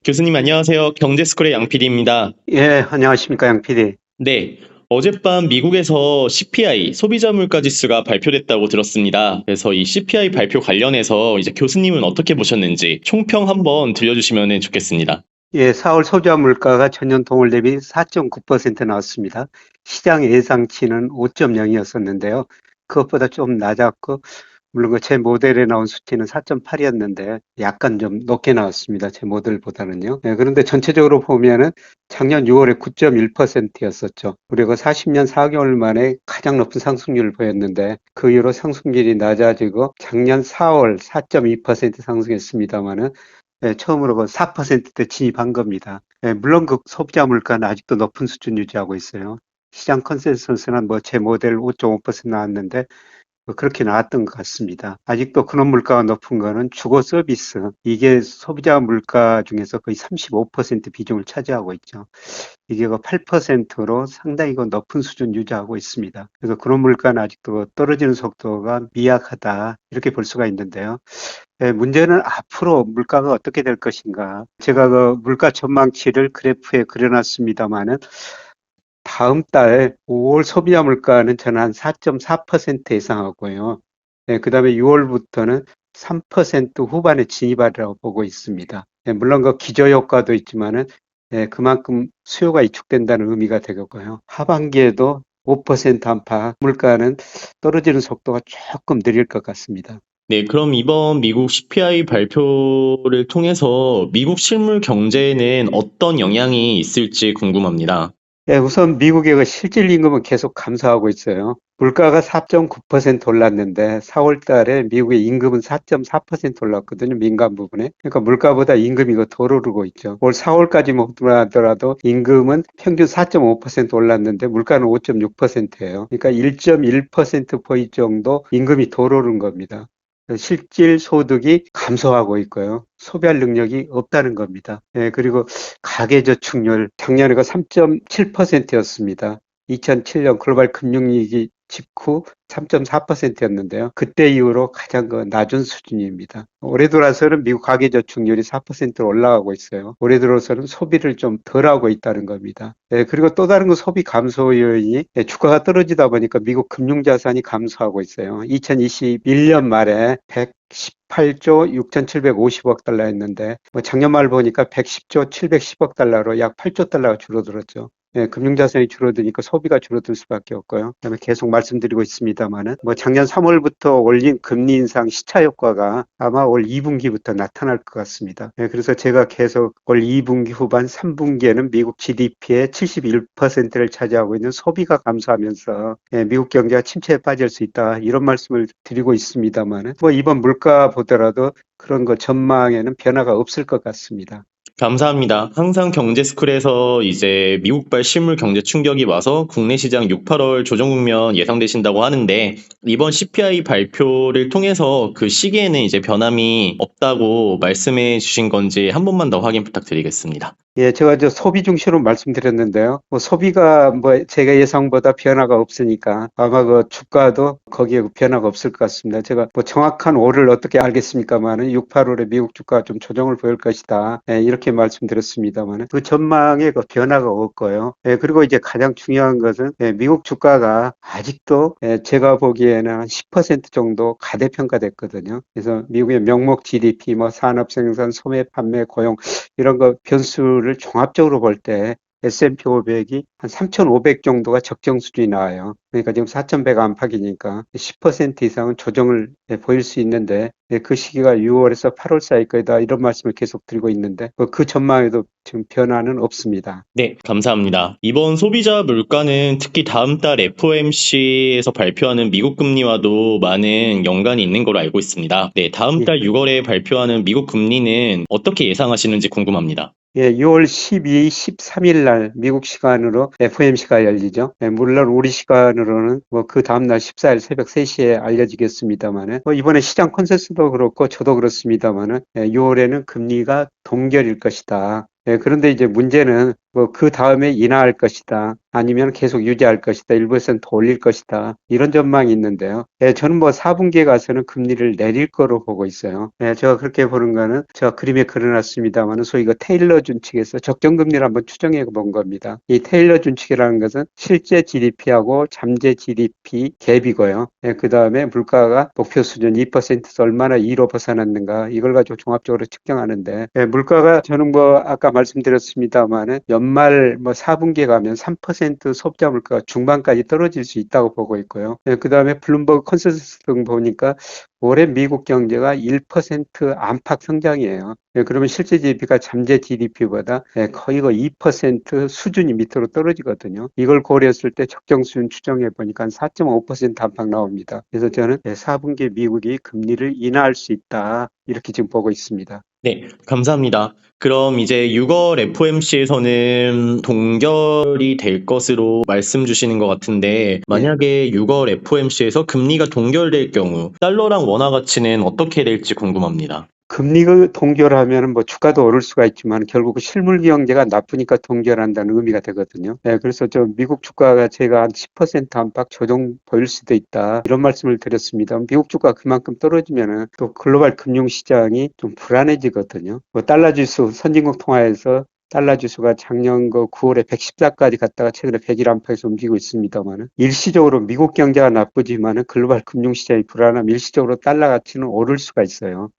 교수님 안녕하세요. 경제스쿨의 양 PD입니다. 예, 안녕하십니까, 양 PD. 네, 어젯밤 미국에서 CPI, 소비자 물가 지수가 발표됐다고 들었습니다. 그래서 이 CPI 발표 관련해서 이제 교수님은 어떻게 보셨는지 총평 한번 들려주시면 좋겠습니다. 예, 4월 소비자 물가가 전년 동월 대비 4.9% 나왔습니다. 시장 예상치는 5.0이었었는데요. 그것보다 좀 낮았고, 물론 그 제 모델에 나온 수치는 4.8이었는데 약간 좀 높게 나왔습니다. 제 모델보다는요. 예, 그런데 전체적으로 보면은 작년 6월에 9.1%였었죠. 우리가 40년 4개월 만에 가장 높은 상승률을 보였는데 그 이후로 상승률이 낮아지고 작년 4월 4.2% 상승했습니다만은 처음으로 그 4%대 진입한 겁니다. 물론 그 소비자 물가는 아직도 높은 수준 유지하고 있어요. 시장 컨센서스는 뭐 제 모델 5.5% 나왔는데 뭐 그렇게 나왔던 것 같습니다. 아직도 근원 물가가 높은 거는 주거 서비스, 이게 소비자 물가 중에서 거의 35% 비중을 차지하고 있죠. 이게 그 8%로 상당히 그 높은 수준 유지하고 있습니다. 그래서 근원 물가는 아직도 떨어지는 속도가 미약하다, 이렇게 볼 수가 있는데요. 문제는 앞으로 물가가 어떻게 될 것인가. 제가 그 물가 전망치를 그래프에 그려놨습니다만은 다음 달 5월 소비자 물가는 저는 한 4.4% 예상하고요. 그 다음에 6월부터는 3% 후반에 진입하리라고 보고 있습니다. 물론 그 기저효과도 있지만은 그만큼 수요가 위축된다는 의미가 되겠고요. 하반기에도 5% 안팎 물가는 떨어지는 속도가 조금 느릴 것 같습니다. 네, 그럼 이번 미국 CPI 발표를 통해서 미국 실물 경제에는 어떤 영향이 있을지 궁금합니다. 우선 미국의 그 실질 임금은 계속 감소하고 있어요. 물가가 4.9% 올랐는데 4월 달에 미국의 임금은 4.4% 올랐거든요. 민간 부분에. 그러니까 물가보다 임금이 더 오르고 있죠. 올 4월까지 먹더라도 임금은 평균 4.5% 올랐는데 물가는 5.6%예요. 그러니까 1.1%포인트 정도 임금이 더 오른 겁니다. 실질 소득이 감소하고 있고요. 소비할 능력이 없다는 겁니다. 그리고 가계저축률 작년에가 3.7%였습니다. 2007년 글로벌 금융위기 직후 3.4%였는데요. 그때 이후로 가장 낮은 수준입니다. 올해 들어서는 미국 가계저축률이 4%로 올라가고 있어요. 올해 들어서는 소비를 좀 덜하고 있다는 겁니다. 그리고 또 다른 건 소비 감소 요인이 주가가 떨어지다 보니까 미국 금융자산이 감소하고 있어요. 2021년 말에 118조 6,750억 달러였는데 작년 말 보니까 110조 710억 달러로 약 8조 달러가 줄어들었죠. 금융자산이 줄어드니까 소비가 줄어들 수밖에 없고요. 그다음에 계속 말씀드리고 있습니다만은 작년 3월부터 올린 금리 인상 시차 효과가 아마 올 2분기부터 나타날 것 같습니다. 그래서 제가 계속 올 2분기 후반 3분기에는 미국 GDP의 71%를 차지하고 있는 소비가 감소하면서 미국 경제가 침체에 빠질 수 있다, 이런 말씀을 드리고 있습니다만은 이번 물가 보더라도 그런 거 전망에는 변화가 없을 것 같습니다. 감사합니다. 항상 경제스쿨에서 이제 미국발 실물 경제 충격이 와서 국내 시장 6, 8월 조정 국면 예상되신다고 하는데 이번 CPI 발표를 통해서 그 시기에는 이제 변함이 없다고 말씀해 주신 건지 한 번만 더 확인 부탁드리겠습니다. 제가 소비 중심으로 말씀드렸는데요. 소비가 제가 예상보다 변화가 없으니까 아마 그 주가도 거기에 변화가 없을 것 같습니다. 제가 정확한 월을 어떻게 알겠습니까만은 6, 8월에 미국 주가가 좀 조정을 보일 것이다, 이렇게 말씀드렸습니다만은 그 전망에 그 변화가 없고요. 그리고 이제 가장 중요한 것은 미국 주가가 아직도 제가 보기에는 한 10% 정도 가대평가됐거든요. 그래서 미국의 명목 GDP, 산업 생산, 소매 판매, 고용 이런 거 변수를 종합적으로 볼 때 S&P 500이 한 3,500 정도가 적정 수준이 나와요. 그러니까 지금 4,100 안팎이니까 10% 이상은 조정을 보일 수 있는데 그 시기가 6월에서 8월 사이 거다, 이런 말씀을 계속 드리고 있는데 그 전망에도 지금 변화는 없습니다. 네, 감사합니다. 이번 소비자 물가는 특히 다음 달 FOMC에서 발표하는 미국 금리와도 많은 연관이 있는 걸로 알고 있습니다. 네, 다음 예. 달 6월에 발표하는 미국 금리는 어떻게 예상하시는지 궁금합니다. 6월 12, 13일 날 미국 시간으로 FOMC가 열리죠. 물론 우리 시간으로는 그 다음날 14일 새벽 3시에 알려지겠습니다만은 이번에 시장 컨센서스도 그렇고 저도 그렇습니다만은 6월에는 금리가 동결일 것이다. 그런데 이제 문제는 뭐 그 다음에 인하할 것이다. 아니면 계속 유지할 것이다. 1% 올릴 것이다. 이런 전망이 있는데요. 예, 저는 뭐 4분기에 가서는 금리를 내릴 거로 보고 있어요. 예, 제가 그렇게 보는 거는 제가 그림에 그려놨습니다만 소위 그 테일러 준칙에서 적정금리를 한번 추정해 본 겁니다. 이 테일러 준칙이라는 것은 실제 GDP하고 잠재 GDP 갭이고요. 예, 그 다음에 물가가 목표 수준 2%에서 얼마나 2로 벗어났는가 이걸 가지고 종합적으로 측정하는데 예, 물가가 저는 뭐 아까 말씀드렸습니다마는 연말 뭐 4분기에 가면 3% 소비자 물가가 중반까지 떨어질 수 있다고 보고 있고요. 예, 그다음에 블룸버그 컨센서스 등 보니까 올해 미국 경제가 1% 안팎 성장이에요. 예, 그러면 실제 GDP가 잠재 GDP보다 거의 그 2% 수준이 밑으로 떨어지거든요. 이걸 고려했을 때 적정 수준 추정해 보니까 한 4.5% 안팎 나옵니다. 그래서 저는 4분기 미국이 금리를 인하할 수 있다. 이렇게 지금 보고 있습니다. 네, 감사합니다. 그럼 이제 6월 FOMC에서는 동결이 될 것으로 말씀 주시는 것 같은데, 예. 만약에 6월 FOMC에서 금리가 동결될 경우, 달러랑 원화 가치는 어떻게 될지 궁금합니다. 금리가 동결하면 뭐 주가도 오를 수가 있지만 결국 실물 경제가 나쁘니까 동결한다는 의미가 되거든요. 네, 그래서 저 미국 주가가 제가 한 10% 안팎 조정 보일 수도 있다. 이런 말씀을 드렸습니다. 미국 주가 그만큼 떨어지면은 또 글로벌 금융 시장이 좀 불안해지거든요. 뭐 달러 지수 선진국 통화에서 달러 지수가 작년 그 9월에 114까지 갔다가 최근에 101 안팎에서 움직이고 있습니다만은 일시적으로 미국 경제가 나쁘지만은 글로벌 금융 시장이 불안하면 일시적으로 달러 가치는 오를 수가 있어요.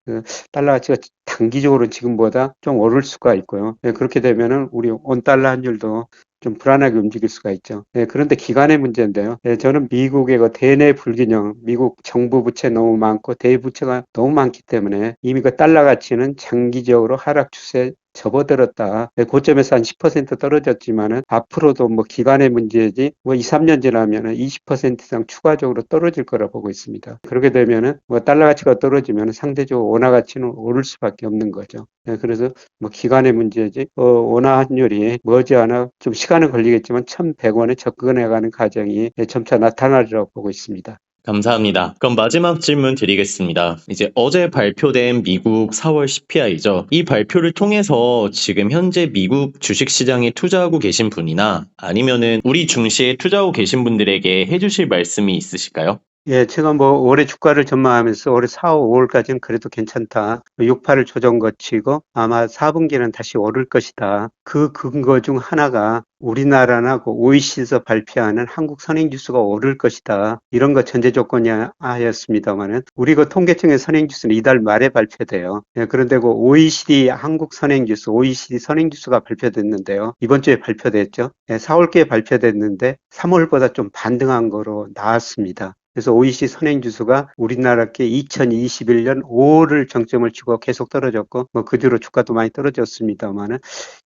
달러 가치가 단기적으로 지금보다 좀 오를 수가 있고요. 예, 그렇게 되면은 우리 원 달러 환율도 좀 불안하게 움직일 수가 있죠. 예, 그런데 기간의 문제인데요. 예, 저는 미국의 그 대내 불균형, 미국 정부 부채 너무 많고 대부채가 너무 많기 때문에 이미 그 달러 가치는 장기적으로 하락 추세 접어들었다. 예, 고점에서 한 10% 떨어졌지만은 앞으로도 뭐 기간의 문제지 뭐 2, 3년 지나면은 20% 이상 추가적으로 떨어질 거라 보고 있습니다. 그렇게 되면은 뭐 달러 가치가 떨어지면 상대적으로 원화 가치는 오를 수밖에 없는 거죠. 예, 그래서 뭐 기간의 문제지 원화 환율이 머지않아 좀 시간은 걸리겠지만 1,100원에 접근해가는 과정이 점차 나타나리라고 보고 있습니다. 감사합니다. 그럼 마지막 질문 드리겠습니다. 이제 어제 발표된 미국 4월 CPI죠. 이 발표를 통해서 지금 현재 미국 주식시장에 투자하고 계신 분이나 아니면은 우리 증시에 투자하고 계신 분들에게 해주실 말씀이 있으실까요? 예, 제가 뭐 올해 주가를 전망하면서 올해 4, 5월까지는 그래도 괜찮다. 6, 8을 조정 거치고 아마 4분기는 다시 오를 것이다. 그 근거 중 하나가 우리나라나 그 OECD에서 발표하는 한국 선행지수가 오를 것이다. 이런 거 전제 조건이 하였습니다만은 우리 그 통계청의 선행지수는 이달 말에 발표돼요. 예, 그런데 그 OECD 한국 선행지수, OECD 선행지수가 발표됐는데요. 이번 주에 발표됐죠. 예, 4월께 발표됐는데 3월보다 좀 반등한 거로 나왔습니다. 그래서 OECD 선행지수가 우리나라께 2021년 5월을 정점을 치고 계속 떨어졌고, 뭐 그 뒤로 주가도 많이 떨어졌습니다만은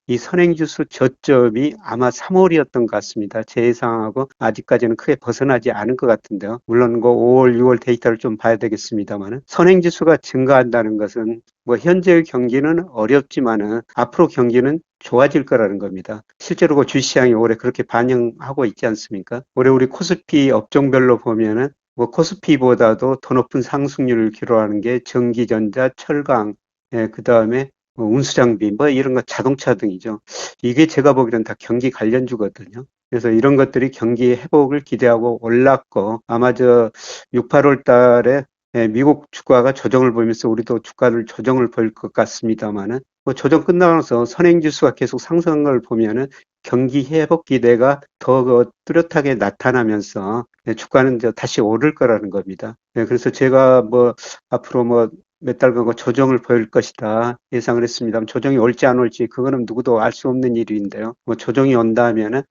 이 선행지수 저점이 아마 3월이었던 것 같습니다. 제 예상하고 아직까지는 크게 벗어나지 않은 것 같은데요. 물론 그 5월, 6월 데이터를 좀 봐야 되겠습니다만은 선행지수가 증가한다는 것은 뭐 현재의 경기는 어렵지만은 앞으로 경기는 좋아질 거라는 겁니다. 실제로 그 주시장이 올해 그렇게 반영하고 있지 않습니까? 올해 우리 코스피 업종별로 보면은 뭐 코스피보다도 더 높은 상승률을 기록하는 게 전기전자, 철강, 예, 그 다음에 뭐 운수장비, 뭐 이런 거 자동차 등이죠. 이게 제가 보기에는 다 경기 관련주거든요. 그래서 이런 것들이 경기 회복을 기대하고 올랐고 아마 저 6, 8월 달에 미국 주가가 조정을 보이면서 우리도 주가를 조정을 보일 것 같습니다만은 뭐 조정 끝나서 선행지수가 계속 상승한 걸 보면은 경기 회복 기대가 더 뚜렷하게 나타나면서 주가는 이제 다시 오를 거라는 겁니다. 그래서 제가 뭐 앞으로 뭐 몇 달간 그 조정을 보일 것이다 예상을 했습니다. 조정이 올지 안 올지 그거는 누구도 알 수 없는 일인데요. 뭐 조정이 온다면은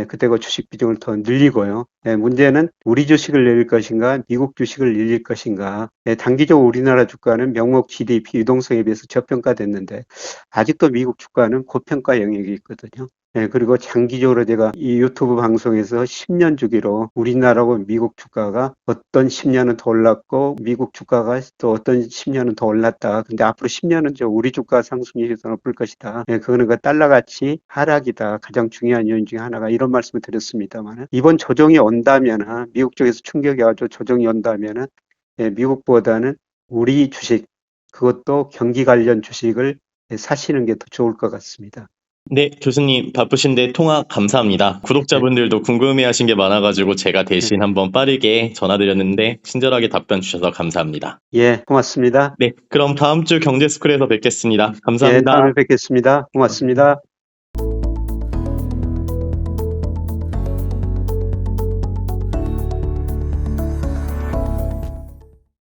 그때 그 주식 비중을 더 늘리고요. 문제는 우리 주식을 늘릴 것인가, 미국 주식을 늘릴 것인가. 단기적으로 우리나라 주가는 명목 GDP 유동성에 비해서 저평가됐는데 아직도 미국 주가는 고평가 영역이 있거든요. 그리고 장기적으로 제가 이 유튜브 방송에서 10년 주기로 우리나라하고 미국 주가가 어떤 10년은 더 올랐고 미국 주가가 또 어떤 10년은 더 올랐다. 근데 앞으로 10년은 저 우리 주가 상승률이 더 높을 것이다. 그거는 그 달러 가치 하락이다. 가장 중요한 요인 중에 하나가 이런 말씀을 드렸습니다만 이번 조정이 온다면 미국 쪽에서 충격이 와서 조정이 온다면 미국보다는 우리 주식 그것도 경기 관련 주식을 사시는 게 더 좋을 것 같습니다. 네, 교수님 바쁘신데 통화 감사합니다. 구독자분들도 궁금해하신 게 많아가지고 제가 대신 한번 빠르게 전화드렸는데 친절하게 답변 주셔서 감사합니다. 예, 고맙습니다. 네, 그럼 다음 주 경제스쿨에서 뵙겠습니다. 예, 감사합니다. 다음에 뵙겠습니다. 고맙습니다.